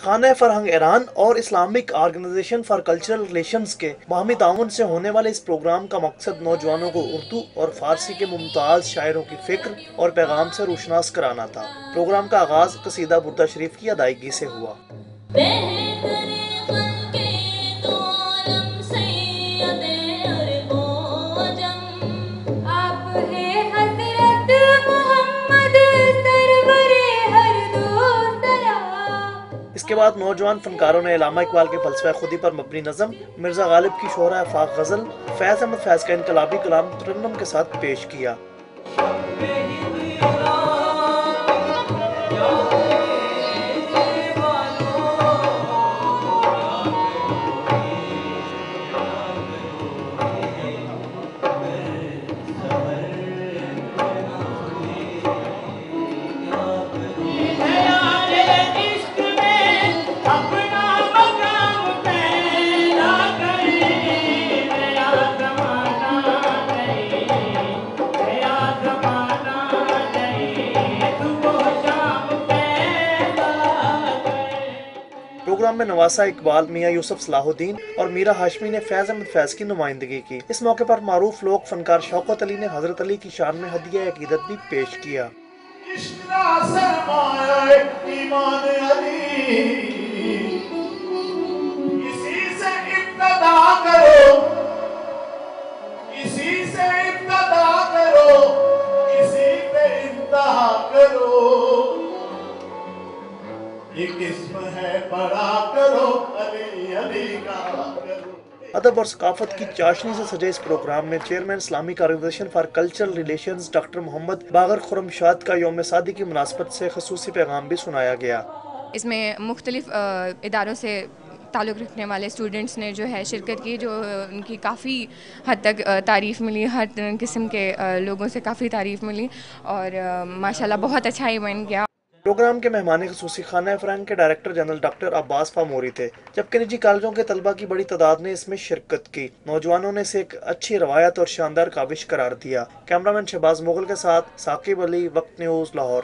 خانہ فرہنگ ایران اور Islamic organization for cultural relations کے باہمی تعاون سے ہونے والے اس پروگرام کا مقصد نوجوانوں کو اردو اور فارسی کے ممتاز شاعروں کی فکر اور پیغام سے روشناس کرانا تھا۔ پروگرام کا آغاز قصیدہ بردہ شریف کی ادائیگی سے ہوا۔ اس کے بعد نوجوان فنکاروں نے علامہ اقبال کے فلسفہ خودی پر مبنی نظم، مرزا غالب کی شہرہ آفاق غزل، فیض احمد فیض کا انقلابی کلام ترنم کے ساتھ پیش کیا۔ پروگرام میں نواسہ اقبال، میاں یوسف صلاح الدین اور میرا ہاشمی نے فیض احمد فیض کی نمائندگی کی۔ اس موقع پر معروف لوک فنکار شوکت علی نے حضرت علی کی شان میں ہدیہ عقیدت بھی پیش کیا۔ ادب اور ثقافت کی چاشنی سے سجے اس پروگرام میں chairman Islamic organization for cultural relations doctor Mohammad Baqer Khorramshad کا یوم صادی کی مناسبت سے خصوصی پیغام بھی سنایا گیا۔ اس میں مختلف اداروں سے تعلق رکھنے والے اسٹوڈنٹس نے جو ہے شرکت کی، جو ان کی کافی حد تک تعریف ملی، ہر قسم کے لوگوں سے کافی تعریف ملی اور ماشاءاللہ بہت اچھا ایونٹ گیا۔ پروگرام کے مہمان خصوصی خانہ فرہنگ کے ڈائریکٹر جنرل ڈاکٹر عباس فاموری تھے، جبکہ نجی کالجوں کے طلبہ کی بڑی تعداد نے اس میں شرکت کی۔ نوجوانوں نے اسے ایک اچھی روایت اور شاندار کاوش قرار دیا۔ کیمرامین شہباز مغل کے ساتھ ثاقب علی، وقت نیوز، لاہور۔